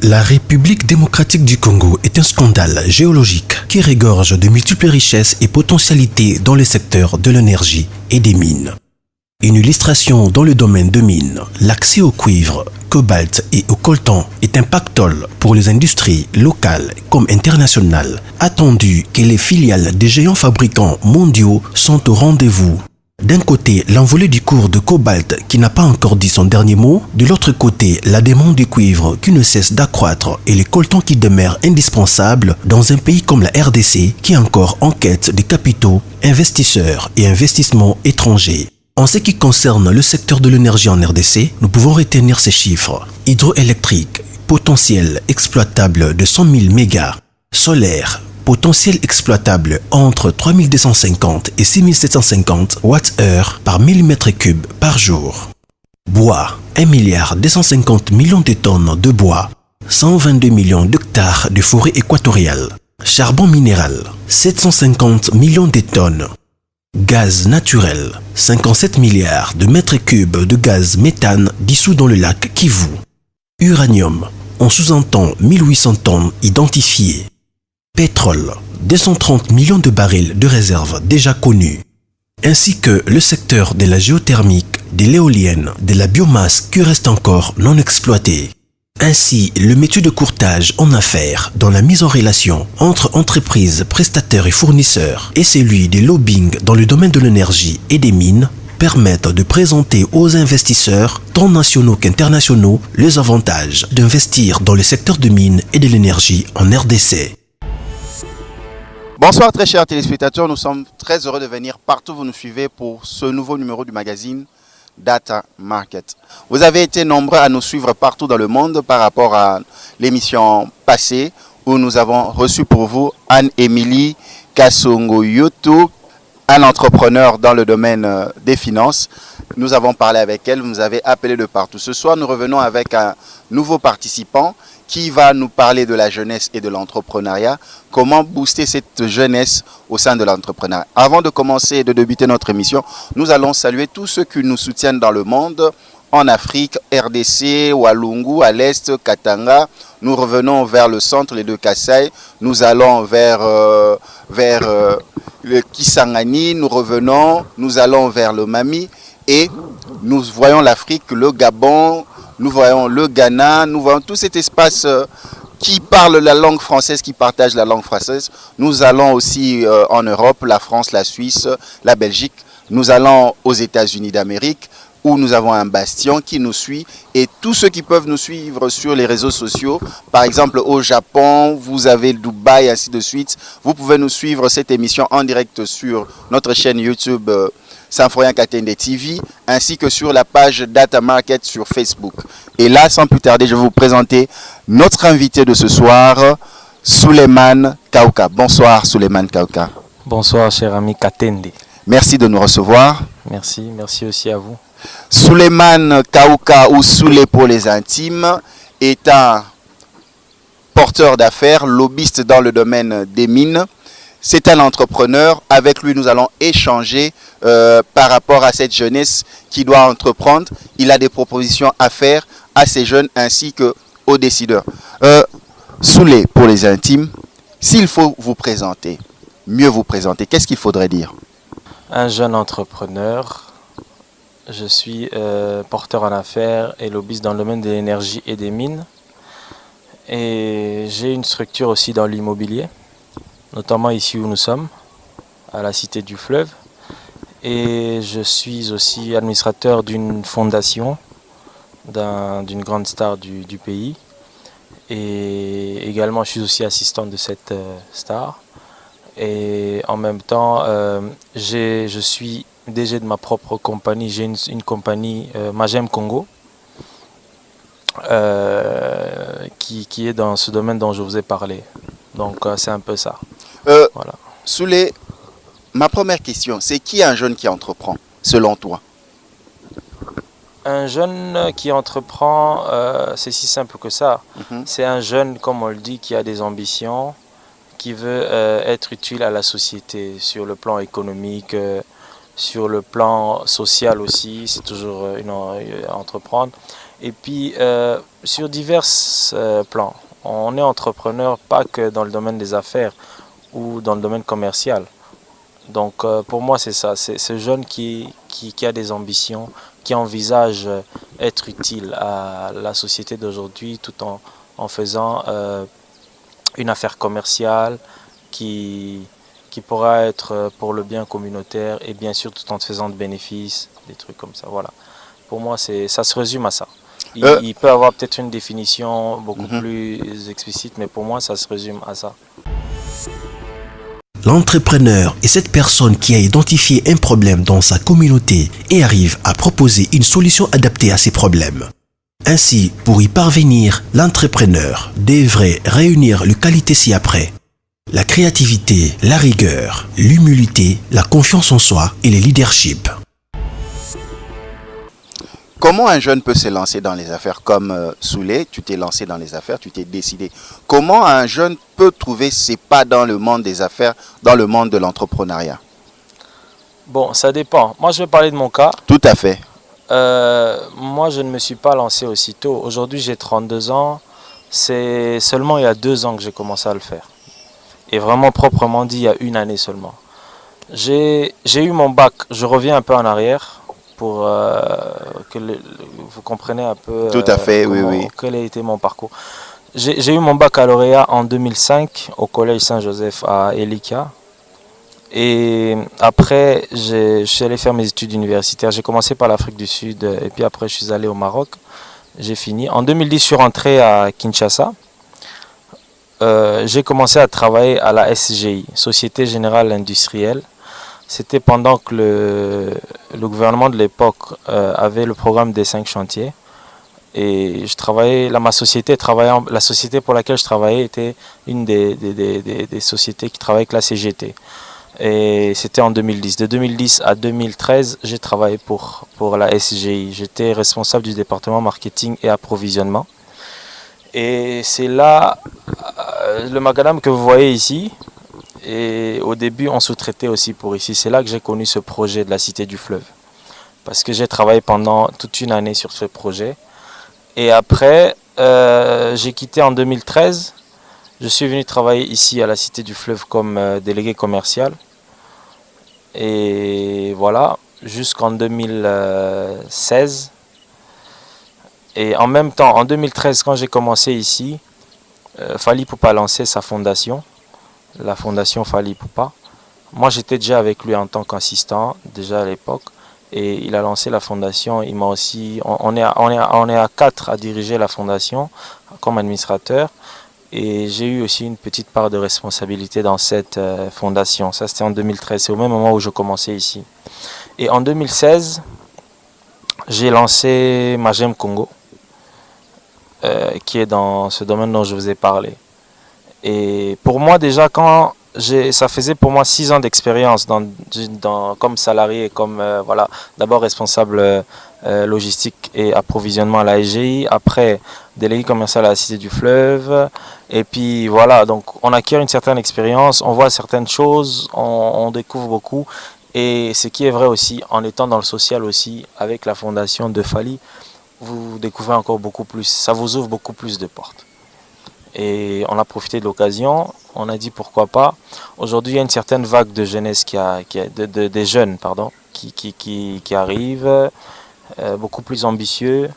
La République démocratique du Congo est un scandale géologique qui regorge de multiples richesses et potentialités dans le secteur de l'énergie et des mines. Une illustration dans le domaine de mines, l'accès au cuivre, cobalt et au coltan est un pactole pour les industries locales comme internationales, attendu que les filiales des géants fabricants mondiaux sont au rendez-vous. D'un côté, l'envolée du cours de cobalt qui n'a pas encore dit son dernier mot, de l'autre côté, la demande du cuivre qui ne cesse d'accroître et les coltans qui demeurent indispensables dans un pays comme la RDC qui est encore en quête de capitaux, investisseurs et investissements étrangers. En ce qui concerne le secteur de l'énergie en RDC, nous pouvons retenir ces chiffres. Hydroélectrique, potentiel exploitable de 100 000 mégas. Solaire, potentiel exploitable entre 3250 et 6750 Wh par millimètre cube par jour. Bois, 1,250 milliard de tonnes de bois, 122 millions d'hectares de forêt équatoriale. Charbon minéral, 750 millions de tonnes. Gaz naturel, 57 milliards de mètres cubes de gaz méthane dissous dans le lac Kivu. Uranium, on sous-entend 1800 tonnes identifiées. Pétrole, 230 millions de barils de réserves déjà connus. Ainsi que le secteur de la géothermique, de l'éolienne, de la biomasse qui reste encore non exploitée. Ainsi, le métier de courtage en affaires dans la mise en relation entre entreprises, prestataires et fournisseurs et celui des lobbying dans le domaine de l'énergie et des mines permettent de présenter aux investisseurs, tant nationaux qu'internationaux, les avantages d'investir dans le secteur de mines et de l'énergie en RDC. Bonsoir très chers téléspectateurs, nous sommes très heureux de venir partout où vous nous suivez pour ce nouveau numéro du magazine Data Market. Vous avez été nombreux à nous suivre partout dans le monde par rapport à l'émission passée où nous avons reçu pour vous Anne-Émilie Kassongo-Yoto, un entrepreneur dans le domaine des finances. Nous avons parlé avec elle, vous nous avez appelé de partout. Ce soir, nous revenons avec un nouveau participant qui va nous parler de la jeunesse et de l'entrepreneuriat, comment booster cette jeunesse au sein de l'entrepreneuriat. Avant de commencer et de débuter notre émission, nous allons saluer tous ceux qui nous soutiennent dans le monde, en Afrique, RDC, Walungu, à l'Est, Katanga. Nous revenons vers le centre, les deux Kassai. Nous allons vers le Kisangani, nous revenons, nous allons vers le Mami et nous voyons l'Afrique, le Gabon, nous voyons le Ghana, nous voyons tout cet espace qui parle la langue française, qui partage la langue française. Nous allons aussi en Europe, la France, la Suisse, la Belgique. Nous allons aux États-Unis d'Amérique où nous avons un bastion qui nous suit et tous ceux qui peuvent nous suivre sur les réseaux sociaux, par exemple au Japon, vous avez Dubaï, ainsi de suite. Vous pouvez nous suivre cette émission en direct sur notre chaîne YouTube Saint-Florian Katende TV, ainsi que sur la page Data Market sur Facebook. Et là, sans plus tarder, je vais vous présenter notre invité de ce soir, Souleymane Kaouka. Bonsoir Souleymane Kaouka. Bonsoir cher ami Katende. Merci de nous recevoir. Merci aussi à vous. Souleymane Kaouka, ou Soulé pour les intimes, est un porteur d'affaires, lobbyiste dans le domaine des mines. C'est un entrepreneur. Avec lui, nous allons échanger par rapport à cette jeunesse qui doit entreprendre. Il a des propositions à faire à ces jeunes ainsi qu'aux décideurs. Soulé pour les intimes, s'il faut vous présenter, mieux vous présenter, qu'est-ce qu'il faudrait dire? Un jeune entrepreneur. Je suis porteur en affaires et lobbyiste dans le domaine de l'énergie et des mines. Et j'ai une structure aussi dans l'immobilier, notamment ici où nous sommes, à la Cité du Fleuve. Et je suis aussi administrateur d'une fondation d'une grande star du pays. Et également, je suis aussi assistant de cette star. Et en même temps, je suis DG de ma propre compagnie. J'ai une compagnie, Magem Congo, qui est dans ce domaine dont je vous ai parlé. Donc, c'est un peu ça. Voilà. Soulé, ma première question, c'est qui est un jeune qui entreprend, selon toi? Un jeune qui entreprend, c'est si simple que ça. C'est un jeune, comme on le dit, qui a des ambitions, qui veut être utile à la société sur le plan économique, sur le plan social aussi, c'est toujours entreprendre. Et puis sur divers plans. On est entrepreneur pas que dans le domaine des affaires ou dans le domaine commercial. Donc pour moi c'est ça, c'est ce jeune qui a des ambitions, qui envisage être utile à la société d'aujourd'hui tout en faisant une affaire commerciale qui pourra être pour le bien communautaire et bien sûr tout en faisant de bénéfices, des trucs comme ça. Voilà. Pour moi, ça se résume à ça. Il peut avoir peut-être une définition beaucoup plus explicite, mais pour moi, ça se résume à ça. L'entrepreneur est cette personne qui a identifié un problème dans sa communauté et arrive à proposer une solution adaptée à ces problèmes. Ainsi, pour y parvenir, l'entrepreneur devrait réunir les qualités ci-après: la créativité, la rigueur, l'humilité, la confiance en soi et le leadership. Comment un jeune peut se lancer dans les affaires comme Soulé, tu t'es lancé dans les affaires, tu t'es décidé. Comment un jeune peut trouver ses pas dans le monde des affaires, dans le monde de l'entrepreneuriat? Bon, ça dépend. Moi, je vais parler de mon cas. Tout à fait. Moi, je ne me suis pas lancé aussitôt. Aujourd'hui, j'ai 32 ans. C'est seulement il y a 2 ans que j'ai commencé à le faire. Et vraiment proprement dit, il y a 1 année seulement. J'ai eu mon bac. Je reviens un peu en arrière pour que vous compreniez un peu tout à fait, oui. Quel a été mon parcours. J'ai eu mon baccalauréat en 2005 au collège Saint-Joseph à Elika. Et après, je suis allé faire mes études universitaires. J'ai commencé par l'Afrique du Sud et puis après, je suis allé au Maroc. J'ai fini. En 2010, je suis rentré à Kinshasa. J'ai commencé à travailler à la SGI, Société Générale Industrielle. C'était pendant que le gouvernement de l'époque avait le programme des 5 chantiers. Et je travaillais, la société pour laquelle je travaillais était une des sociétés qui travaillait avec la CGT. Et c'était en 2010. De 2010 à 2013, j'ai travaillé pour la SGI. J'étais responsable du département marketing et approvisionnement. Et c'est là, le macadam que vous voyez ici, et au début on sous-traitait aussi pour ici. C'est là que j'ai connu ce projet de la Cité du Fleuve. Parce que j'ai travaillé pendant toute 1 année sur ce projet. Et après, j'ai quitté en 2013. Je suis venu travailler ici à la Cité du Fleuve comme délégué commercial. Et voilà, jusqu'en 2016. Et en même temps, en 2013, quand j'ai commencé ici, Fally Ipupa a lancé sa fondation, la fondation Fally Ipupa. Moi, j'étais déjà avec lui en tant qu'assistant, déjà à l'époque. Et il a lancé la fondation. Il m'a aussi, on est à 4 à diriger la fondation comme administrateur. Et j'ai eu aussi une petite part de responsabilité dans cette fondation. Ça, c'était en 2013. C'est au même moment où je commençais ici. Et en 2016, j'ai lancé Magem Congo, qui est dans ce domaine dont je vous ai parlé. Et pour moi, déjà, ça faisait pour moi 6 ans d'expérience comme salarié, comme voilà, d'abord responsable logistique et approvisionnement à la SGI, après délégué commercial à la Cité du Fleuve, et puis voilà, donc on acquiert une certaine expérience, on voit certaines choses, on découvre beaucoup, et ce qui est vrai aussi, en étant dans le social aussi, avec la fondation de Fally, vous découvrez encore beaucoup plus, ça vous ouvre beaucoup plus de portes. Et on a profité de l'occasion, on a dit pourquoi pas. Aujourd'hui, il y a une certaine vague de jeunesse des jeunes qui arrivent, beaucoup plus ambitieux,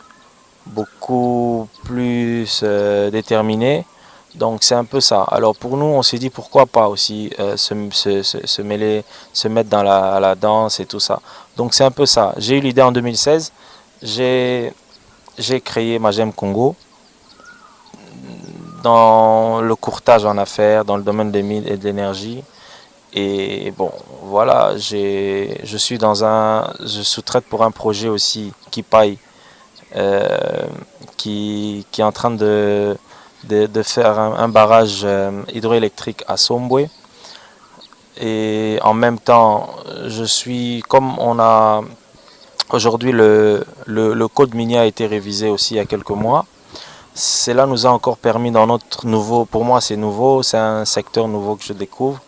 beaucoup plus déterminés. Donc c'est un peu ça. Alors pour nous, on s'est dit pourquoi pas aussi se mêler, se mettre dans la danse et tout ça. Donc c'est un peu ça. J'ai eu l'idée en 2016, j'ai créé Magem Congo, dans le courtage en affaires, dans le domaine des mines et de l'énergie. Et bon, voilà, je sous-traite pour un projet aussi qui paye, qui est en train de faire un barrage hydroélectrique à Sombwe. Et en même temps, comme on a Aujourd'hui, le code minier a été révisé aussi il y a quelques mois. Cela nous a encore permis dans notre nouveau, pour moi c'est nouveau, c'est un secteur nouveau que je découvre,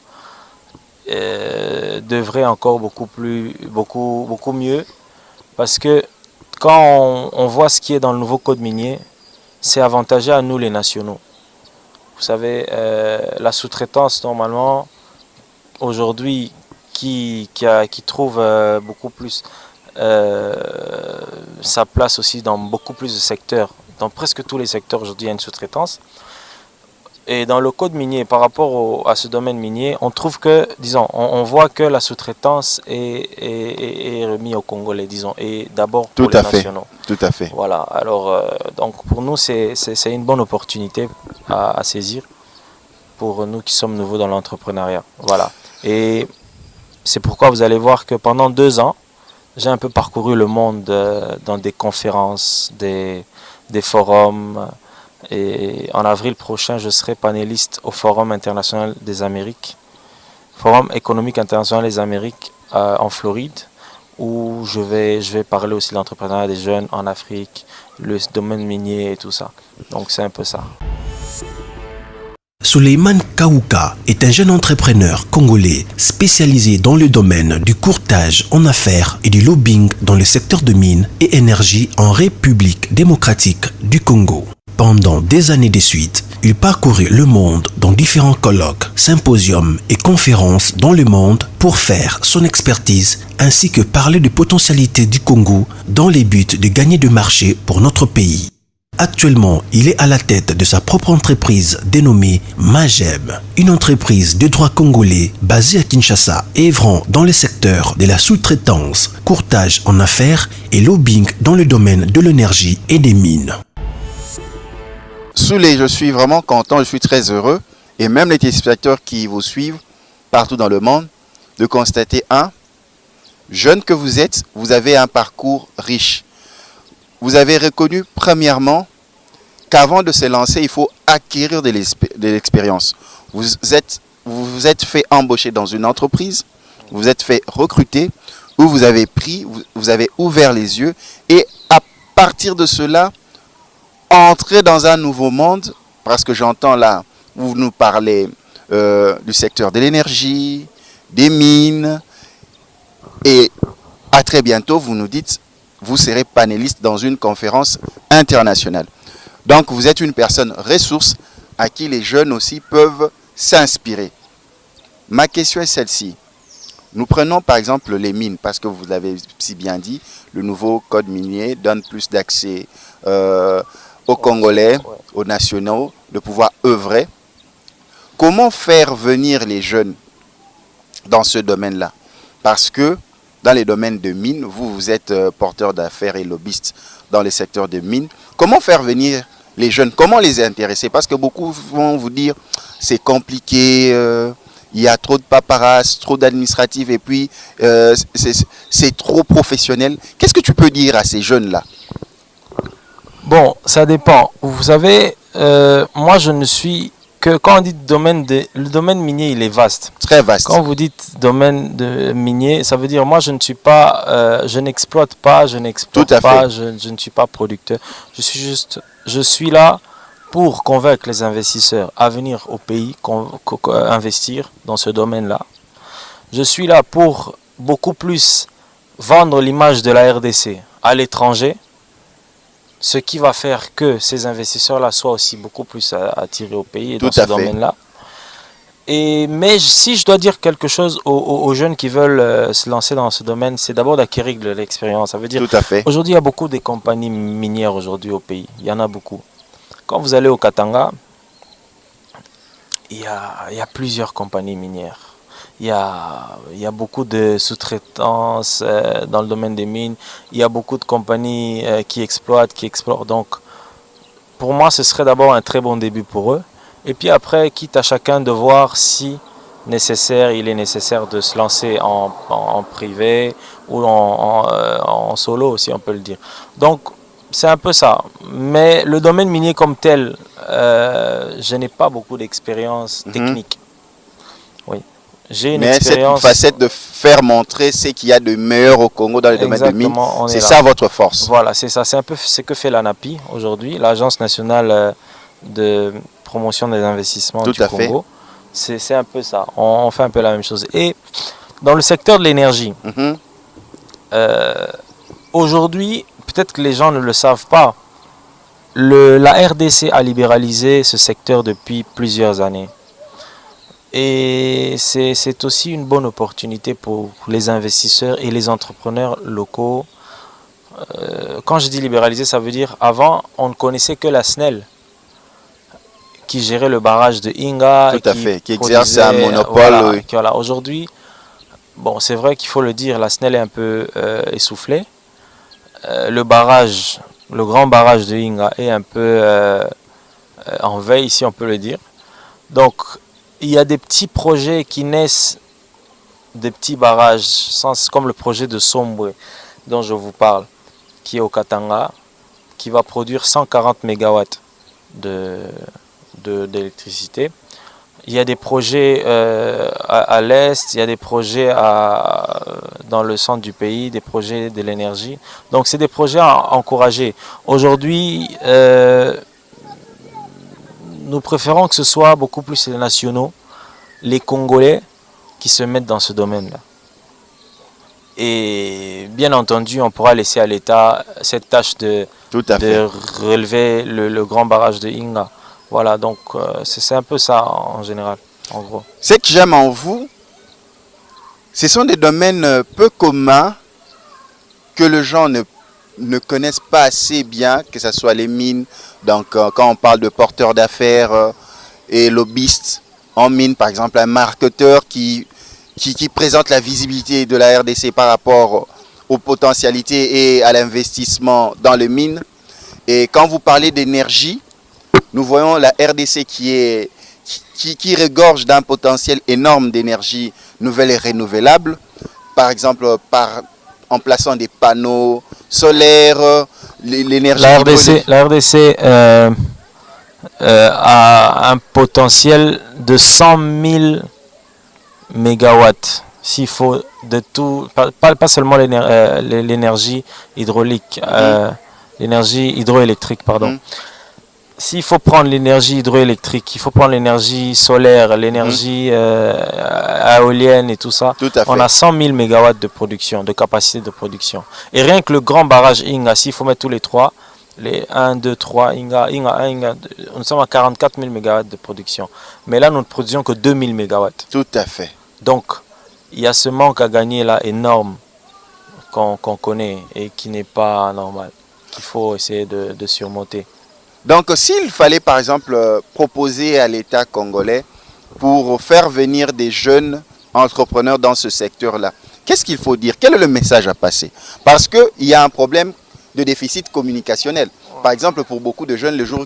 d'œuvrer encore beaucoup mieux, parce que quand on voit ce qui est dans le nouveau code minier, c'est avantageux à nous les nationaux. Vous savez, la sous-traitance normalement, aujourd'hui, qui trouve beaucoup plus sa place aussi dans beaucoup plus de secteurs. Dans presque tous les secteurs aujourd'hui, il y a une sous-traitance. Et dans le code minier, par rapport à ce domaine minier, on trouve que, disons, on voit que la sous-traitance est remise aux Congolais, disons, et d'abord pour les nationaux. Tout à fait. Voilà, alors, donc pour nous, c'est une bonne opportunité à saisir pour nous qui sommes nouveaux dans l'entrepreneuriat. Voilà. Et c'est pourquoi vous allez voir que pendant 2 ans, j'ai un peu parcouru le monde dans des conférences, des forums. Et en avril prochain, je serai panéliste au Forum international des Amériques, Forum économique international des Amériques en Floride, où je vais parler aussi de l'entrepreneuriat des jeunes en Afrique, le domaine minier et tout ça. Donc c'est un peu ça. Souleymane Kaouka est un jeune entrepreneur congolais spécialisé dans le domaine du courtage en affaires et du lobbying dans le secteur de mines et énergie en République démocratique du Congo. Pendant des années de suite, il parcourut le monde dans différents colloques, symposiums et conférences dans le monde pour faire son expertise ainsi que parler des potentialités du Congo dans les buts de gagner du marché pour notre pays. Actuellement, il est à la tête de sa propre entreprise dénommée Magem, une entreprise de droit congolais basée à Kinshasa, œuvrant dans le secteur de la sous-traitance, courtage en affaires et lobbying dans le domaine de l'énergie et des mines. Souley, je suis vraiment content, je suis très heureux, et même les téléspectateurs qui vous suivent partout dans le monde, de constater jeune que vous êtes, vous avez un parcours riche. Vous avez reconnu premièrement qu'avant de se lancer, il faut acquérir de l'expérience. Vous vous êtes fait embaucher dans une entreprise, vous êtes fait recruter, où vous avez vous avez ouvert les yeux, et à partir de cela, entrer dans un nouveau monde, parce que j'entends là, vous nous parlez du secteur de l'énergie, des mines, et à très bientôt, vous nous dites, vous serez panéliste dans une conférence internationale. Donc, vous êtes une personne ressource à qui les jeunes aussi peuvent s'inspirer. Ma question est celle-ci. Nous prenons par exemple les mines, parce que vous l'avez si bien dit, le nouveau code minier donne plus d'accès aux Congolais, aux nationaux, de pouvoir œuvrer. Comment faire venir les jeunes dans ce domaine-là? Parce que dans les domaines de mines, vous êtes porteur d'affaires et lobbyiste dans les secteurs de mines. Comment faire venir les jeunes? Comment les intéresser? Parce que beaucoup vont vous dire c'est compliqué, il y a trop de paperasse, trop d'administratifs, et puis c'est trop professionnel. Qu'est-ce que tu peux dire à ces jeunes-là? Bon, ça dépend. Vous savez, moi je ne suis que, quand on dit le domaine minier, il est vaste. Très vaste. Quand vous dites domaine de minier, ça veut dire moi je ne suis pas, je n'exploite pas, je n'exploite pas, je ne suis pas producteur. Je suis là pour convaincre les investisseurs à venir au pays, investir dans ce domaine-là. Je suis là pour beaucoup plus vendre l'image de la RDC à l'étranger, ce qui va faire que ces investisseurs-là soient aussi beaucoup plus attirés au pays et dans ce domaine-là. Mais si je dois dire quelque chose aux jeunes qui veulent se lancer dans ce domaine, c'est d'abord d'acquérir de l'expérience. Ça veut dire, aujourd'hui, il y a beaucoup de compagnies minières aujourd'hui au pays. Il y en a beaucoup. Quand vous allez au Katanga, il y a plusieurs compagnies minières. Il y a beaucoup de sous-traitance dans le domaine des mines. Il y a beaucoup de compagnies qui exploitent, qui explorent. Donc, pour moi, ce serait d'abord un très bon début pour eux. Et puis après, quitte à chacun de voir si il est nécessaire de se lancer en privé ou en solo, si on peut le dire. Donc, c'est un peu ça. Mais le domaine minier comme tel, je n'ai pas beaucoup d'expérience technique. Oui. J'ai une Mais cette expérience. facette de faire montrer ce qu'il y a de meilleur au Congo dans le domaine de mines, Exactement, on est c'est là. ça votre force. Voilà, c'est ça. C'est un peu ce que fait l'ANAPI aujourd'hui, l'Agence nationale de promotion des investissements Tout du à fait. Congo. C'est un peu ça. On fait un peu la même chose. Et dans le secteur de l'énergie, Mhm. aujourd'hui, peut-être que les gens ne le savent pas, la RDC a libéralisé ce secteur depuis plusieurs années. Et c'est aussi une bonne opportunité pour les investisseurs et les entrepreneurs locaux. Quand je dis libéraliser, ça veut dire avant, on ne connaissait que la SNEL qui gérait le barrage de Inga. Tout à fait, qui exerce produisait, un monopole. Voilà, Oui. voilà. Aujourd'hui, bon, c'est vrai qu'il faut le dire, la SNEL est un peu essoufflée. Le barrage, le grand barrage de Inga est un peu en veille, si on peut le dire. Donc, il y a des petits projets qui naissent, des petits barrages, comme le projet de Sombwe dont je vous parle, qui est au Katanga, qui va produire 140 MW d'électricité. Il y a des projets à l'est, il y a des projets dans le centre du pays, des projets de l'énergie. Donc c'est des projets à encourager. Aujourd'hui, nous préférons que ce soit beaucoup plus les nationaux, les Congolais qui se mettent dans ce domaine-là. Et bien entendu, on pourra laisser à l'État cette tâche de relever le grand barrage de Inga. Voilà, donc c'est un peu ça en général, en gros. Ce que j'aime en vous, ce sont des domaines peu communs que les gens ne connaissent pas assez bien, que ce soit les mines. Donc quand on parle de porteurs d'affaires et lobbyistes en mine, par exemple un marketeur qui présente la visibilité de la RDC par rapport aux potentialités et à l'investissement dans les mines. Et quand vous parlez d'énergie, nous voyons la RDC qui regorge d'un potentiel énorme d'énergie nouvelle et renouvelable. Par exemple, en plaçant des panneaux solaires, l'énergie hydraulique. La RDC a un potentiel de 100 000 mégawatts. S'il faut de tout, pas seulement l'énergie hydraulique, l'énergie hydroélectrique, pardon. S'il faut prendre l'énergie hydroélectrique, il faut prendre l'énergie solaire, l'énergie éolienne et tout ça. On a 100 000 mégawatts de production, de capacité de production. Et rien que le grand barrage Inga, s'il faut mettre tous les trois, les 1, 2, 3, Inga 1, Inga 2, nous sommes à 44 000 mégawatts de production. Mais là, nous ne produisons que 2 000 mégawatts. Tout à fait. Donc, il y a ce manque à gagner là énorme qu'on connaît et qui n'est pas normal, qu'il faut essayer de surmonter. Donc, s'il fallait par exemple proposer à l'État congolais pour faire venir des jeunes entrepreneurs dans ce secteur-là, qu'est-ce qu'il faut dire? Quel est le message à passer? Parce qu'il y a un problème de déficit communicationnel. Par exemple, pour beaucoup de jeunes, le jour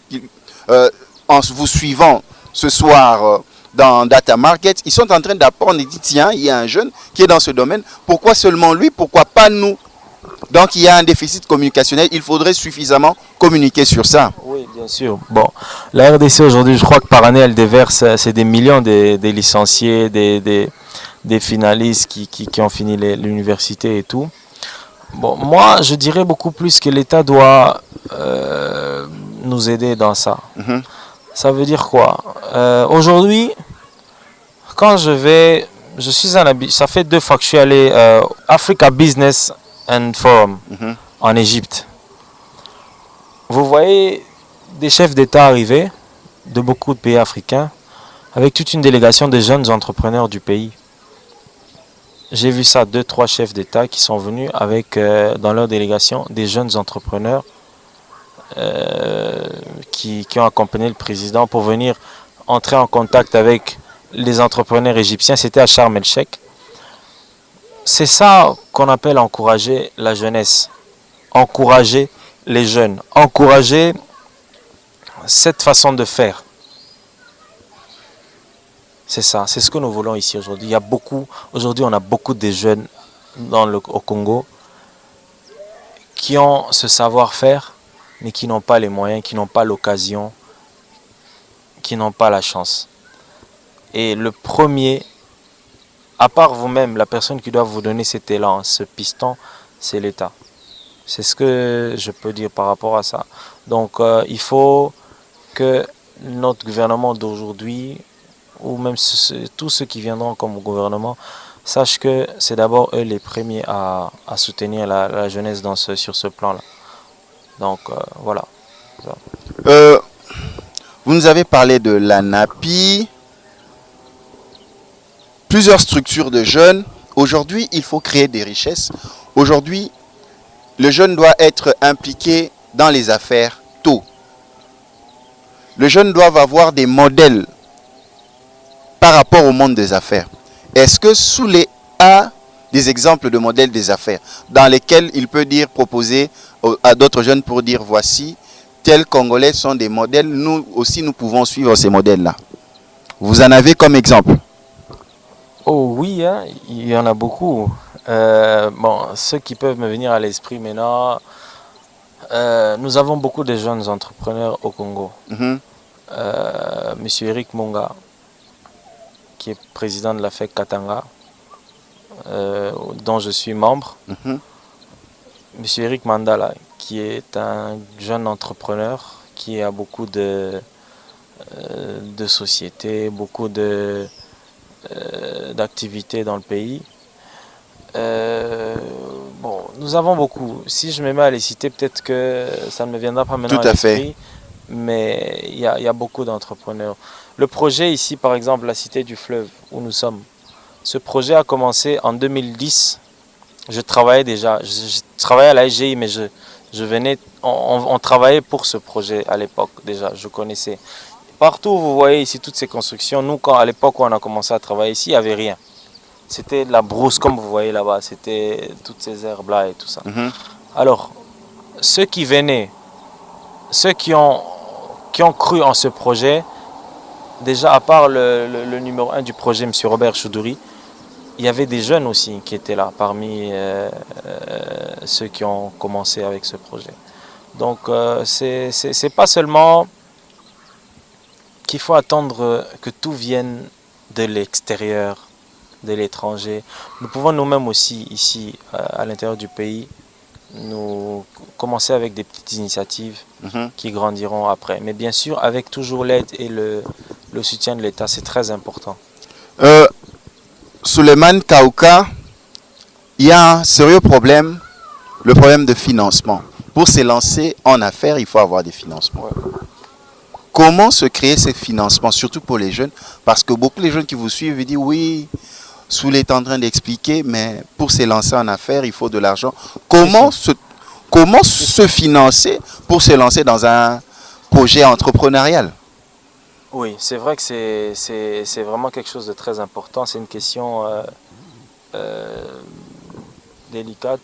en vous suivant ce soir dans Data Market, ils sont en train d'apprendre et disent tiens, il y a un jeune qui est dans ce domaine, pourquoi seulement lui, pourquoi pas nous? Donc il y a un déficit communicationnel, il faudrait suffisamment communiquer sur ça. Oui, bien sûr. Bon, la RDC aujourd'hui, je crois que par année, elle déverse, c'est des millions des licenciés, des finalistes qui ont fini l'université et tout. Bon, moi, je dirais beaucoup plus que l'État doit nous aider dans ça. Ça veut dire quoi? Aujourd'hui, quand je suis ça fait 2 fois que je suis allé Africa Business and Forum en Égypte. Vous voyez des chefs d'État arriver de beaucoup de pays africains avec toute une délégation de jeunes entrepreneurs du pays. J'ai vu ça, 2-3 chefs d'État qui sont venus avec dans leur délégation des jeunes entrepreneurs qui ont accompagné le président pour venir entrer en contact avec les entrepreneurs égyptiens. C'était à Sharm el-Sheikh. C'est ça qu'on appelle encourager la jeunesse, encourager les jeunes, encourager cette façon de faire. C'est ça, c'est ce que nous voulons ici aujourd'hui. Aujourd'hui on a beaucoup de jeunes au Congo qui ont ce savoir-faire, mais qui n'ont pas les moyens, qui n'ont pas l'occasion, qui n'ont pas la chance. Et le premier à part vous-même, la personne qui doit vous donner cet élan, ce piston, c'est l'État. C'est ce que je peux dire par rapport à ça. Donc il faut que notre gouvernement d'aujourd'hui, ou même tous ceux qui viendront comme gouvernement, sachent que c'est d'abord eux les premiers à soutenir la jeunesse sur ce plan-là. Donc voilà. Vous nous avez parlé de l'ANAPI, plusieurs structures de jeunes. Aujourd'hui, il faut créer des richesses. Aujourd'hui, le jeune doit être impliqué dans les affaires tôt. Le jeune doit avoir des modèles par rapport au monde des affaires. Est-ce que Soulé a des exemples de modèles des affaires dans lesquels il peut dire, proposer à d'autres jeunes pour dire voici, tels Congolais sont des modèles, nous aussi nous pouvons suivre ces modèles-là. Vous en avez comme exemple? Oh oui, hein, il y en a beaucoup. Bon, ceux qui peuvent me venir à l'esprit maintenant, nous avons beaucoup de jeunes entrepreneurs au Congo. Monsieur Eric Monga, qui est président de la FEC Katanga, dont je suis membre. Monsieur Eric Mandala, qui est un jeune entrepreneur qui a beaucoup de sociétés, beaucoup d'activités dans le pays. Bon, nous avons beaucoup. Si je me mets à les citer, peut-être que ça ne me viendra pas maintenant à l'esprit, mais il y a beaucoup d'entrepreneurs. Le projet ici, par exemple, la Cité du Fleuve, où nous sommes, ce projet a commencé en 2010. Je travaillais déjà, je travaillais à la SGI, mais on travaillait pour ce projet à l'époque déjà, je connaissais. Partout où vous voyez ici toutes ces constructions, nous, à l'époque où on a commencé à travailler ici, il n'y avait rien. C'était de la brousse, comme vous voyez là-bas, c'était toutes ces herbes-là et tout ça. Alors, ceux qui venaient, ceux qui ont cru en ce projet, déjà à part le numéro 1 du projet, M. Robert Choudouri, il y avait des jeunes aussi qui étaient là, parmi ceux qui ont commencé avec ce projet. Donc, c'est pas seulement qu'il faut attendre que tout vienne de l'extérieur, de l'étranger. Nous pouvons nous-mêmes aussi, ici, à l'intérieur du pays, nous commencer avec des petites initiatives qui grandiront après. Mais bien sûr, avec toujours l'aide et le soutien de l'État, c'est très important. Souleymane Kaouka, il y a un sérieux problème, le problème de financement. Pour se lancer en affaires, il faut avoir des financements. Comment se créer ces financements, surtout pour les jeunes? Parce que beaucoup de jeunes qui vous suivent disent oui, Soulé est en train d'expliquer, mais pour se lancer en affaires, il faut de l'argent. Comment se financer pour se lancer dans un projet entrepreneurial? Oui, c'est vrai que c'est vraiment quelque chose de très important. C'est une question délicate.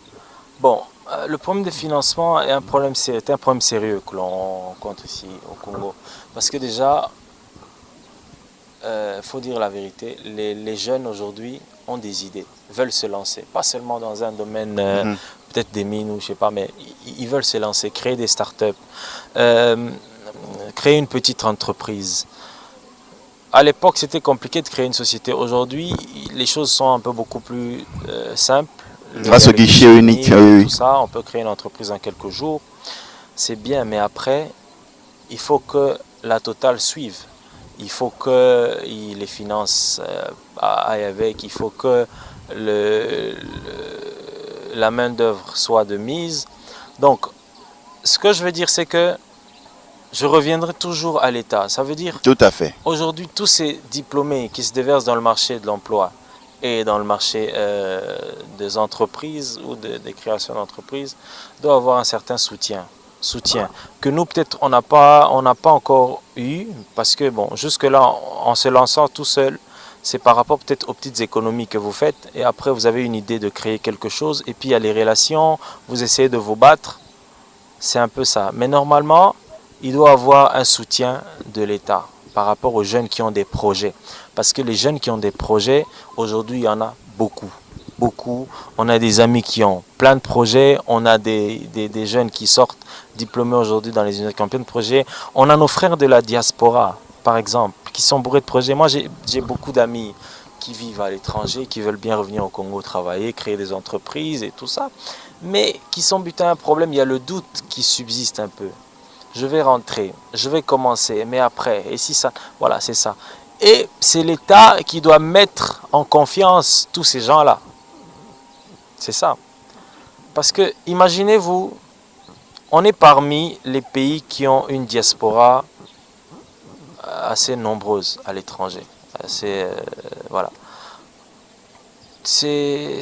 Bon, le problème de financement est un problème sérieux que l'on rencontre ici au Congo. Parce que déjà, faut dire la vérité, les jeunes aujourd'hui ont des idées, veulent se lancer. Pas seulement dans un domaine, peut-être des mines ou je sais pas, mais ils veulent se lancer, créer des startups, créer une petite entreprise. À l'époque, c'était compliqué de créer une société. Aujourd'hui, les choses sont un peu beaucoup plus simples. Grâce au guichet unique, tout ça, on peut créer une entreprise en quelques jours. C'est bien, mais après, il faut que la totale suive. Il faut que les finances aillent avec. Il faut que la main-d'œuvre soit de mise. Donc, ce que je veux dire, c'est que je reviendrai toujours à l'État. Ça veut dire, tout à fait. Aujourd'hui, tous ces diplômés qui se déversent dans le marché de l'emploi et dans le marché des entreprises ou des créations d'entreprises doivent avoir un certain soutien que nous peut-être on n'a pas encore eu, parce que bon, jusque là en se lançant tout seul, c'est par rapport peut-être aux petites économies que vous faites, et après vous avez une idée de créer quelque chose, et puis il y a les relations, vous essayez de vous battre, c'est un peu ça. Mais normalement, il doit y avoir un soutien de l'État par rapport aux jeunes qui ont des projets. Parce que les jeunes qui ont des projets, aujourd'hui, il y en a beaucoup. Beaucoup. On a des amis qui ont plein de projets. On a des jeunes qui sortent diplômés aujourd'hui dans les universités qui ont plein de projets. On a nos frères de la diaspora, par exemple, qui sont bourrés de projets. Moi, j'ai beaucoup d'amis qui vivent à l'étranger, qui veulent bien revenir au Congo travailler, créer des entreprises et tout ça, mais qui sont butés à un problème. Il y a le doute qui subsiste un peu. Je vais rentrer, je vais commencer, mais après, et si ça... Voilà, c'est ça. Et c'est l'État qui doit mettre en confiance tous ces gens-là. C'est ça. Parce que, imaginez-vous, on est parmi les pays qui ont une diaspora assez nombreuse à l'étranger. Voilà. C'est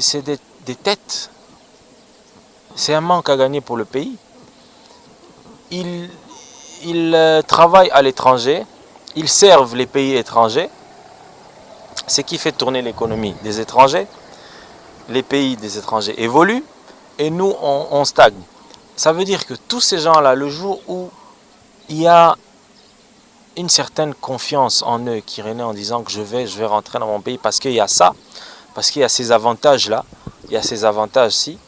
des têtes. C'est un manque à gagner pour le pays. Ils travaillent à l'étranger, ils servent les pays étrangers, ce qui fait tourner l'économie des étrangers. Les pays des étrangers évoluent et nous, on stagne. Ça veut dire que tous ces gens-là, le jour où il y a une certaine confiance en eux qui renaît en disant que je vais rentrer dans mon pays parce qu'il y a ça, parce qu'il y a ces avantages-là, il y a ces avantages-ci,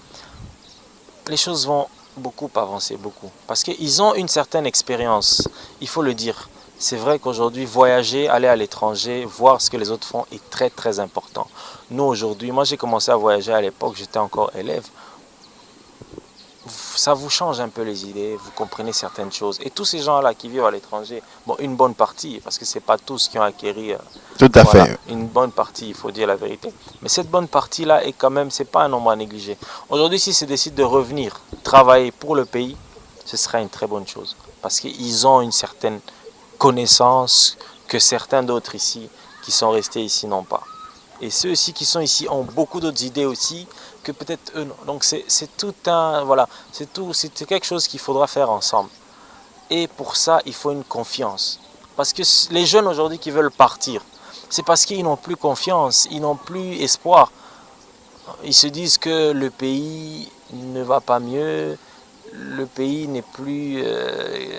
les choses vont beaucoup avancer, beaucoup. Parce qu'ils ont une certaine expérience, il faut le dire. C'est vrai qu'aujourd'hui, voyager, aller à l'étranger, voir ce que les autres font est très très important. Nous aujourd'hui, moi j'ai commencé à voyager à l'époque, j'étais encore élève. Ça vous change un peu les idées, vous comprenez certaines choses. Et tous ces gens-là qui vivent à l'étranger, bon, une bonne partie, parce que ce n'est pas tous qui ont acquéri Tout à fait. une bonne partie, il faut dire la vérité. Mais cette bonne partie-là est quand même, ce n'est pas un nombre à négliger. Aujourd'hui, si ils décident de revenir travailler pour le pays, ce sera une très bonne chose. Parce qu'ils ont une certaine connaissance que certains d'autres ici, qui sont restés ici, n'ont pas. Et ceux-ci qui sont ici ont beaucoup d'autres idées aussi que peut-être eux non. Donc c'est tout un... Voilà, c'est quelque chose qu'il faudra faire ensemble. Et pour ça, il faut une confiance. Parce que les jeunes aujourd'hui qui veulent partir, c'est parce qu'ils n'ont plus confiance, ils n'ont plus espoir. Ils se disent que le pays ne va pas mieux, le pays n'est plus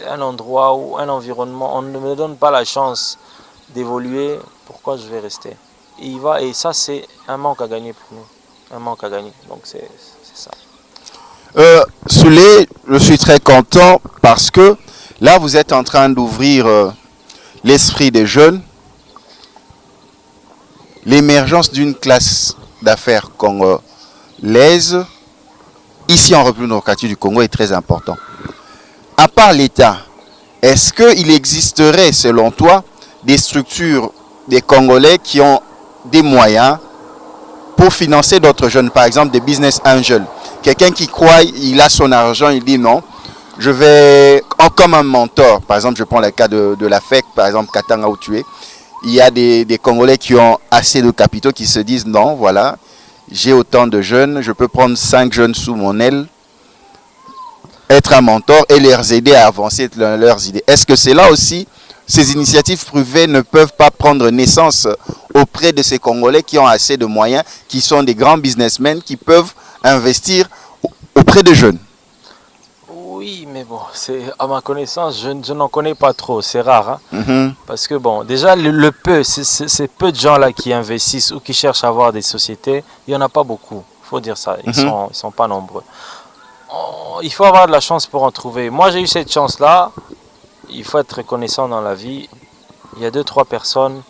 un endroit ou un environnement. On ne me donne pas la chance d'évoluer, pourquoi je vais rester? Et ça, c'est un manque à gagner pour nous. Un manque à gagner. Donc, c'est ça. Soulé, je suis très content parce que là, vous êtes en train d'ouvrir l'esprit des jeunes. L'émergence d'une classe d'affaires congolaise, ici en République démocratique du Congo, est très important. À part l'État, est-ce qu'il existerait, selon toi, des structures des Congolais qui ont des moyens pour financer d'autres jeunes, par exemple des business angels, quelqu'un qui croit, il a son argent, il dit non, je vais, comme un mentor, par exemple je prends le cas de la FEC, par exemple Katanga où tu es, il y a des Congolais qui ont assez de capitaux qui se disent non, voilà, j'ai autant de jeunes, je peux prendre 5 jeunes sous mon aile, être un mentor et les aider à avancer leurs idées. Est-ce que c'est là aussi, ces initiatives privées ne peuvent pas prendre naissance auprès de ces Congolais qui ont assez de moyens, qui sont des grands businessmen, qui peuvent investir auprès des jeunes? Oui, mais bon, à ma connaissance, je n'en connais pas trop, c'est rare. Hein? Parce que bon, déjà, c'est peu de gens là qui investissent ou qui cherchent à avoir des sociétés, il n'y en a pas beaucoup, il faut dire ça, ils sont pas nombreux. Il faut avoir de la chance pour en trouver. Moi, j'ai eu cette chance-là. Il faut être reconnaissant dans la vie. Il y a 2-3 personnes,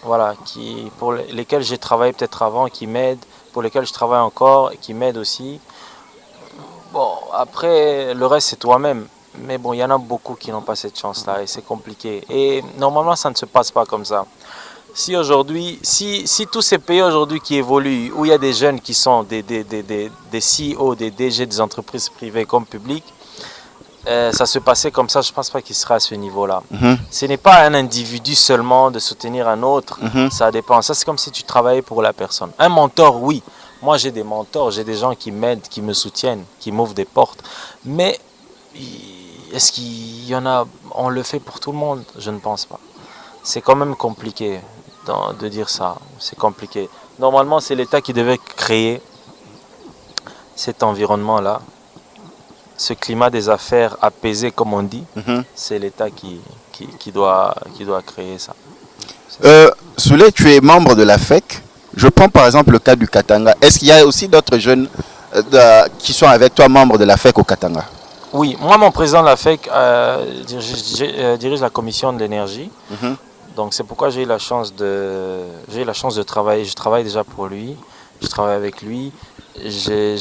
voilà, pour lesquelles j'ai travaillé peut-être avant, qui m'aident, pour lesquelles je travaille encore, et qui m'aident aussi. Bon, après, le reste, c'est toi-même. Mais bon, il y en a beaucoup qui n'ont pas cette chance-là et c'est compliqué. Et normalement, ça ne se passe pas comme ça. Si aujourd'hui, si tous ces pays aujourd'hui qui évoluent, où il y a des jeunes qui sont des CEO, des DG des entreprises privées comme publiques, ça se passait comme ça, je ne pense pas qu'il sera à ce niveau-là. Ce n'est pas un individu seulement de soutenir un autre, ça dépend. Ça, c'est comme si tu travaillais pour la personne. Un mentor, oui. Moi, j'ai des mentors, j'ai des gens qui m'aident, qui me soutiennent, qui m'ouvrent des portes. Mais est-ce qu'il y en a, on le fait pour tout le monde? Je ne pense pas. C'est quand même compliqué de dire ça. C'est compliqué. Normalement, c'est l'État qui devait créer cet environnement-là. Ce climat des affaires apaisé, comme on dit, c'est l'État qui doit créer ça. Soulé, tu es membre de la FEC. Je prends par exemple le cas du Katanga. Est-ce qu'il y a aussi d'autres jeunes qui sont avec toi, membres de la FEC au Katanga? Oui, moi, mon président de la FEC dirige la commission de l'énergie. Donc c'est pourquoi j'ai eu la chance de travailler. Je travaille déjà pour lui, je travaille avec lui. J'ai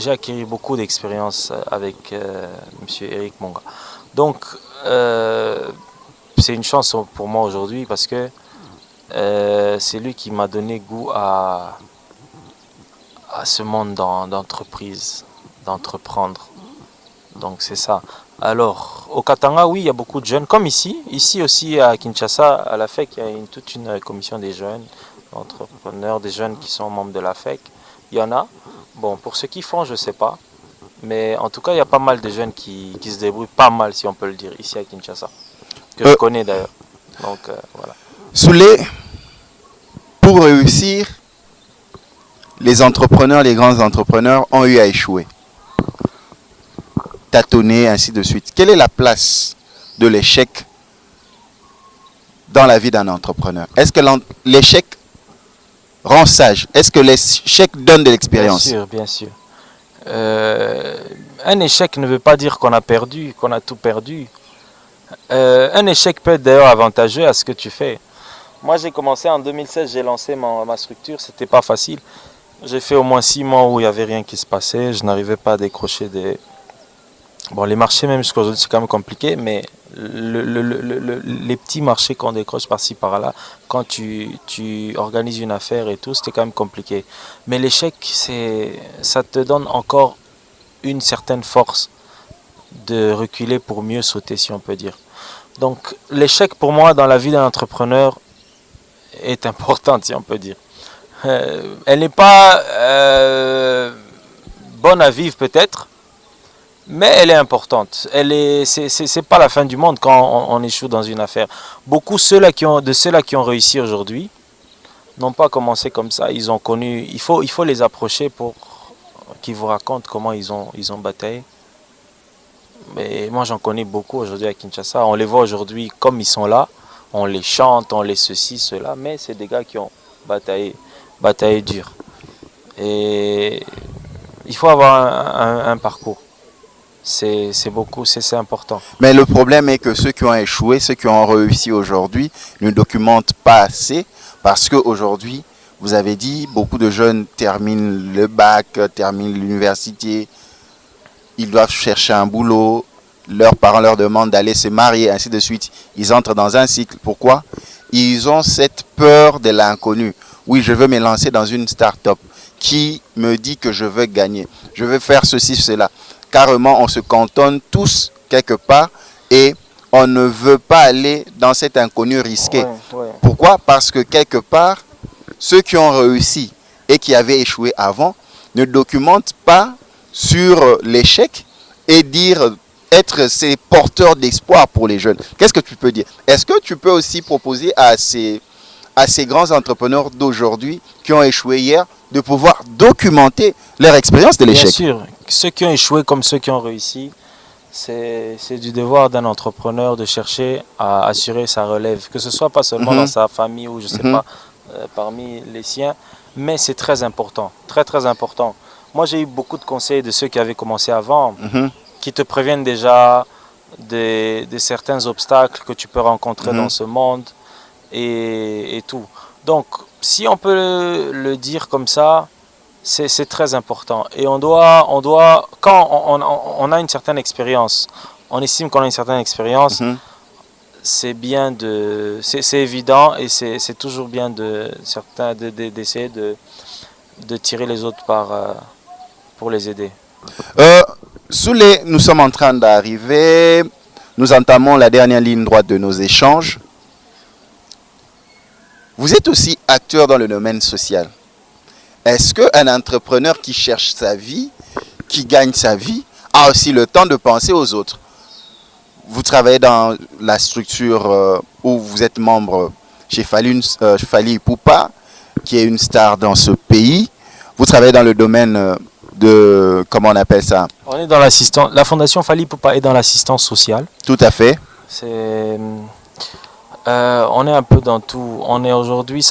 acquis beaucoup d'expérience avec Monsieur Eric Monga. Donc c'est une chance pour moi aujourd'hui parce que c'est lui qui m'a donné goût à ce monde d'entreprise, d'entreprendre. Donc c'est ça. Alors, au Katanga, oui, il y a beaucoup de jeunes, comme ici. Ici aussi, à Kinshasa, à la FEC, il y a toute une commission des jeunes, entrepreneurs, des jeunes qui sont membres de la FEC. Il y en a. Bon, pour ceux qui font, je ne sais pas. Mais en tout cas, il y a pas mal de jeunes qui se débrouillent pas mal, si on peut le dire, ici à Kinshasa. Que je connais d'ailleurs. Donc, voilà. Soulé, pour réussir, les entrepreneurs, les grands entrepreneurs ont eu à échouer, tâtonner, ainsi de suite. Quelle est la place de l'échec dans la vie d'un entrepreneur? Est-ce que l'échec rend sage? Est-ce que l'échec donne de l'expérience? Bien sûr, bien sûr. Un échec ne veut pas dire qu'on a perdu, qu'on a tout perdu. Un échec peut être d'ailleurs avantageux à ce que tu fais. Moi, j'ai commencé en 2016, j'ai lancé ma structure, c'était pas facile. J'ai fait au moins 6 mois où il n'y avait rien qui se passait, je n'arrivais pas à décrocher des... Bon, les marchés même jusqu'à aujourd'hui, c'est quand même compliqué, mais les petits marchés qu'on décroche par-ci, par-là, quand tu organises une affaire et tout, c'était quand même compliqué. Mais l'échec, ça te donne encore une certaine force de reculer pour mieux sauter, si on peut dire. Donc, l'échec pour moi dans la vie d'un entrepreneur est importante, si on peut dire. Elle n'est pas bonne à vivre peut-être, mais elle est importante. C'est pas la fin du monde quand on échoue dans une affaire. Beaucoup de ceux-là qui ont réussi aujourd'hui n'ont pas commencé comme ça. Ils ont connu. Il faut les approcher pour qu'ils vous racontent comment ils ont bataillé. Mais moi j'en connais beaucoup aujourd'hui à Kinshasa. On les voit aujourd'hui comme ils sont là. On les chante, on les ceci, cela, mais c'est des gars qui ont bataillé dur. Et il faut avoir un parcours. C'est beaucoup, c'est important. Mais le problème est que ceux qui ont échoué, ceux qui ont réussi aujourd'hui, ne documentent pas assez parce qu'aujourd'hui, vous avez dit, beaucoup de jeunes terminent le bac, terminent l'université, ils doivent chercher un boulot, leurs parents leur demandent d'aller se marier, ainsi de suite. Ils entrent dans un cycle. Pourquoi? Ils ont cette peur de l'inconnu. Oui, je veux me lancer dans une start-up qui me dit que je veux gagner. Je veux faire ceci, cela. Carrément, on se cantonne tous quelque part et on ne veut pas aller dans cet inconnu risqué. Ouais. Pourquoi? Parce que quelque part, ceux qui ont réussi et qui avaient échoué avant ne documentent pas sur l'échec et être ces porteurs d'espoir pour les jeunes. Qu'est-ce que tu peux dire? Est-ce que tu peux aussi proposer à ces grands entrepreneurs d'aujourd'hui qui ont échoué hier de pouvoir documenter leur expérience de l'échec? Bien sûr, ceux qui ont échoué comme ceux qui ont réussi, c'est du devoir d'un entrepreneur de chercher à assurer sa relève, que ce soit pas seulement dans sa famille ou je sais pas, parmi les siens, mais c'est très important, très très important. Moi j'ai eu beaucoup de conseils de ceux qui avaient commencé avant, qui te préviennent déjà de certains obstacles que tu peux rencontrer dans ce monde et tout. Donc si on peut le dire comme ça, c'est très important. Et on doit quand on a une certaine expérience, on estime qu'on a une certaine expérience, c'est bien c'est évident et c'est toujours bien d'essayer de tirer les autres pour les aider. Soulé, nous sommes en train d'arriver. Nous entamons la dernière ligne droite de nos échanges. Vous êtes aussi acteur dans le domaine social. Est-ce qu'un entrepreneur qui cherche sa vie, qui gagne sa vie, a aussi le temps de penser aux autres? Vous travaillez dans la structure où vous êtes membre chez Fally Ipupa, qui est une star dans ce pays. Vous travaillez dans le domaine de, comment on appelle ça? On est dans l'assistance. La fondation Fally Ipupa est dans l'assistance sociale. Tout à fait. On est un peu dans tout. On est aujourd'hui,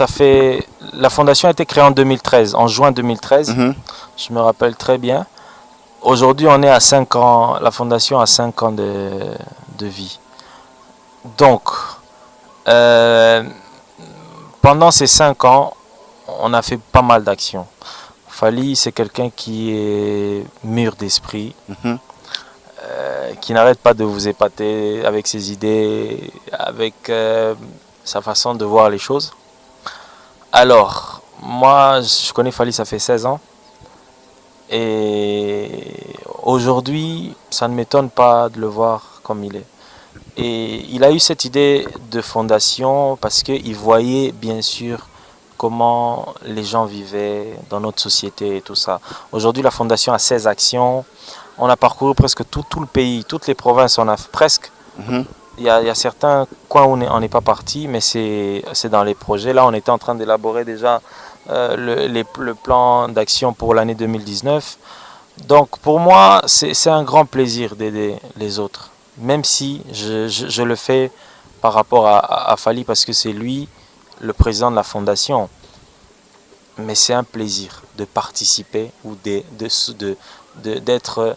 la fondation a été créée en 2013, en juin 2013. Je me rappelle très bien. Aujourd'hui, on est à 5 ans. La fondation a 5 ans de vie. Donc, Euh, Pendant ces 5 ans, on a fait pas mal d'actions. Fally, c'est quelqu'un qui est mûr d'esprit, Mhm. qui n'arrête pas de vous épater avec ses idées, avec sa façon de voir les choses. Alors, moi, je connais Fally, ça fait 16 ans. Et aujourd'hui, ça ne m'étonne pas de le voir comme il est. Et il a eu cette idée de fondation parce qu'il voyait bien sûr comment les gens vivaient dans notre société et tout ça. Aujourd'hui, la fondation a 16 actions. On a parcouru presque tout le pays, toutes les provinces, on a presque. Mhm. Il y a certains coins où on n'est pas parti, mais c'est dans les projets. Là, on était en train d'élaborer déjà le plan d'action pour l'année 2019. Donc pour moi, c'est un grand plaisir d'aider les autres. Même si je le fais par rapport à Fally parce que c'est lui le président de la fondation. Mais c'est un plaisir de participer ou d'être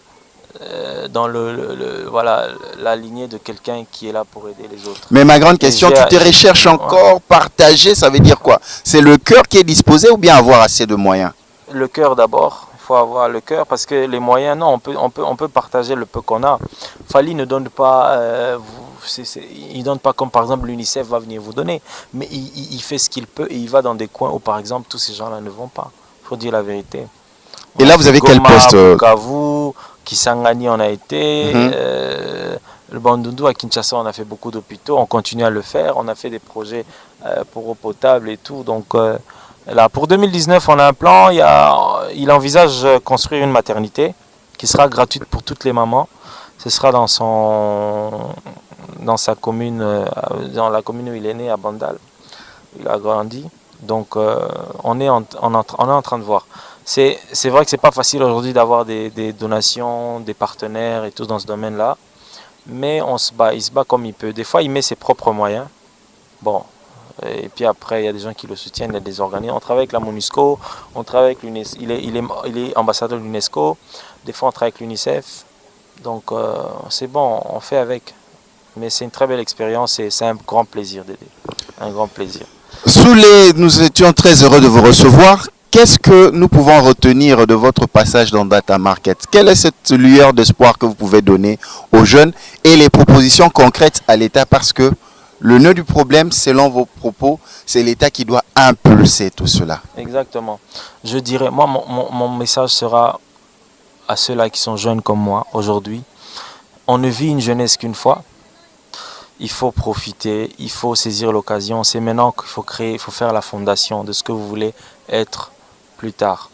dans voilà, la lignée de quelqu'un qui est là pour aider les autres. Mais ma grande question, tu te recherches encore partager, ça veut dire quoi? C'est le cœur qui est disposé ou bien avoir assez de moyens? Le cœur d'abord, il faut avoir le cœur parce que les moyens, non, on peut partager le peu qu'on a. Fally ne donne pas, il donne pas comme par exemple l'UNICEF va venir vous donner, mais il fait ce qu'il peut et il va dans des coins où par exemple tous ces gens-là ne vont pas. Il faut dire la vérité. Et là, vous avez quel poste? Bukavu, Kisangani, on a été. Mhm. Le Bandundu à Kinshasa, on a fait beaucoup d'hôpitaux. On continue à le faire. On a fait des projets pour eau potable et tout. Donc là, pour 2019, on a un plan. Il envisage construire une maternité qui sera gratuite pour toutes les mamans. Ce sera dans sa commune, dans la commune où il est né, à Bandal. Il a grandi. Donc on est en train de voir. C'est vrai que c'est pas facile aujourd'hui d'avoir des donations, des partenaires et tout dans ce domaine-là. Mais il se bat comme il peut. Des fois, il met ses propres moyens. Bon, et puis après, il y a des gens qui le soutiennent, il y a des organismes. On travaille avec la MONUSCO, on travaille avec l'UNESCO. Il est ambassadeur de l'UNESCO. Des fois, on travaille avec l'UNICEF. Donc, c'est bon, on fait avec. Mais c'est une très belle expérience et c'est un grand plaisir d'aider. Un grand plaisir. Nous étions très heureux de vous recevoir. Qu'est-ce que nous pouvons retenir de votre passage dans Data Market? Quelle est cette lueur d'espoir que vous pouvez donner aux jeunes et les propositions concrètes à l'État? Parce que le nœud du problème, selon vos propos, c'est l'État qui doit impulser tout cela. Exactement. Je dirais, moi, mon message sera à ceux-là qui sont jeunes comme moi aujourd'hui. On ne vit une jeunesse qu'une fois. Il faut profiter, il faut saisir l'occasion. C'est maintenant qu'il faut créer, il faut faire la fondation de ce que vous voulez être plus tard.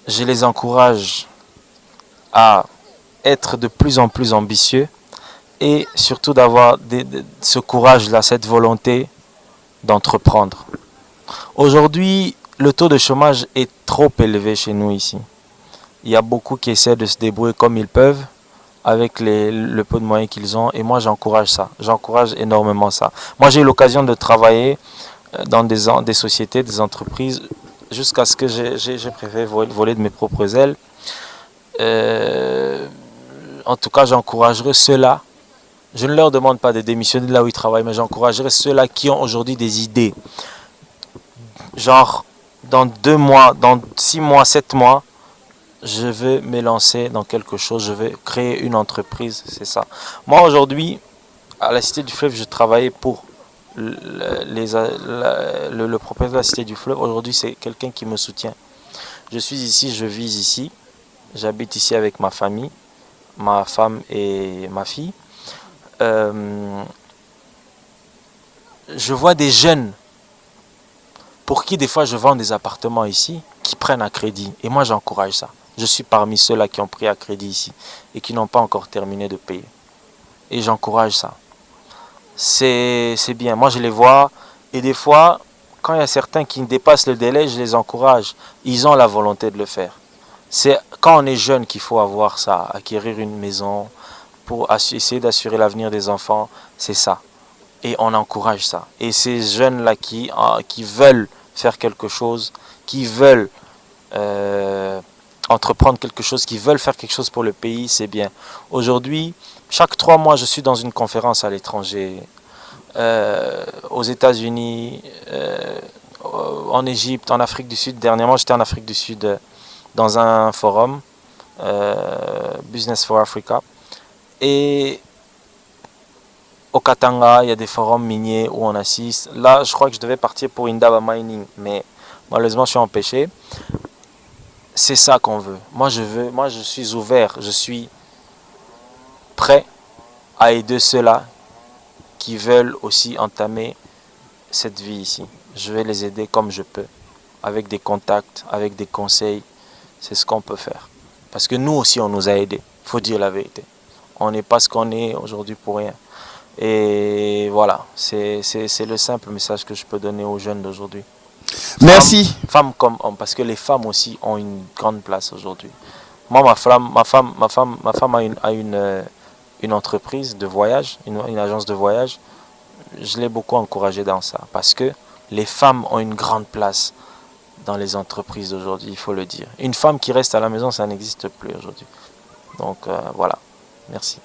Je les encourage à être de plus en plus ambitieux et surtout d'avoir ce courage-là, cette volonté d'entreprendre. Aujourd'hui, le taux de chômage est trop élevé chez nous ici. Il y a beaucoup qui essaient de se débrouiller comme ils peuvent avec le peu de moyens qu'ils ont et moi j'encourage ça. J'encourage énormément ça. Moi j'ai eu l'occasion de travailler dans des sociétés, des entreprises jusqu'à ce que j'ai préféré voler de mes propres ailes. En tout cas, j'encouragerai ceux-là. Je ne leur demande pas de démissionner de là où ils travaillent, mais j'encouragerai ceux-là qui ont aujourd'hui des idées. Genre, dans 2 mois, dans 6 mois, 7 mois, je veux me lancer dans quelque chose, je veux créer une entreprise, c'est ça. Moi, aujourd'hui, à la Cité du Fleuve, je travaillais pour le propriétaire de la Cité du Fleuve. Aujourd'hui, c'est quelqu'un qui me soutient. Je suis ici, je vis ici, j'habite ici avec ma famille, ma femme et ma fille. Je vois des jeunes pour qui des fois je vends des appartements ici qui prennent à crédit et moi j'encourage ça. Je suis parmi ceux-là qui ont pris à crédit ici et qui n'ont pas encore terminé de payer. Et j'encourage ça. C'est bien, moi je les vois et des fois quand il y a certains qui dépassent le délai, je les encourage. Ils ont la volonté de le faire. C'est quand on est jeune qu'il faut avoir ça, acquérir une maison pour essayer d'assurer l'avenir des enfants, c'est ça. Et on encourage ça. Et ces jeunes-là qui veulent faire quelque chose, qui veulent entreprendre quelque chose, qui veulent faire quelque chose pour le pays, c'est bien. Aujourd'hui, chaque 3 mois, je suis dans une conférence à l'étranger. aux États-Unis, en Égypte, en Afrique du Sud. Dernièrement, j'étais en Afrique du Sud dans un forum, Business for Africa. Et au Katanga, il y a des forums miniers où on assiste. Là, je crois que je devais partir pour Indaba Mining, mais malheureusement, je suis empêché. C'est ça qu'on veut. Moi, je suis ouvert, je suis prêt à aider ceux-là qui veulent aussi entamer cette vie ici. Je vais les aider comme je peux, avec des contacts, avec des conseils. C'est ce qu'on peut faire. Parce que nous aussi, on nous a aidés. Il faut dire la vérité. On n'est pas ce qu'on est aujourd'hui pour rien. Et voilà, c'est le simple message que je peux donner aux jeunes d'aujourd'hui. Merci. Femmes comme hommes, parce que les femmes aussi ont une grande place aujourd'hui. Moi, ma femme a une entreprise de voyage, une agence de voyage. Je l'ai beaucoup encouragée dans ça, parce que les femmes ont une grande place dans les entreprises d'aujourd'hui, il faut le dire. Une femme qui reste à la maison, ça n'existe plus aujourd'hui. Donc voilà, merci.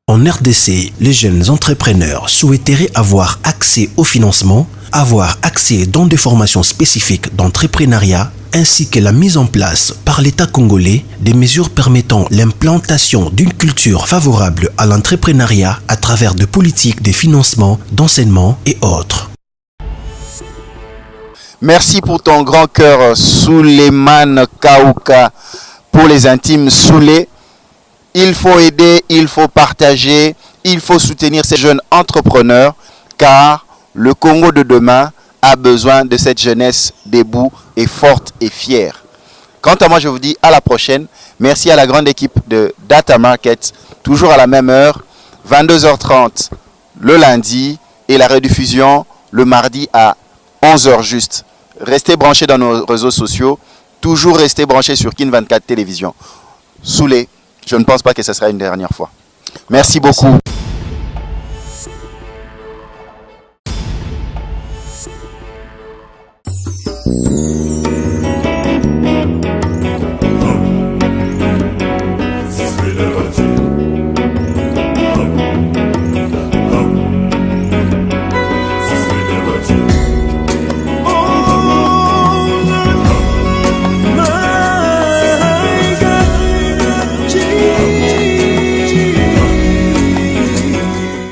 En RDC, les jeunes entrepreneurs souhaiteraient avoir accès au financement, avoir accès dans des formations spécifiques d'entrepreneuriat, ainsi que la mise en place par l'État congolais des mesures permettant l'implantation d'une culture favorable à l'entrepreneuriat à travers de politiques de financement, d'enseignement et autres. Merci pour ton grand cœur, Souleymane Kaouka, pour les intimes Soulé. Il faut aider, il faut partager, il faut soutenir ces jeunes entrepreneurs, car le Congo de demain a besoin de cette jeunesse debout et forte et fière. Quant à moi, je vous dis à la prochaine. Merci à la grande équipe de Data Market, toujours à la même heure, 22h30 le lundi et la rediffusion le mardi à 11h juste. Restez branchés dans nos réseaux sociaux, toujours restez branchés sur Kin 24 Télévision. Soulé, je ne pense pas que ce sera une dernière fois. Merci beaucoup. Merci.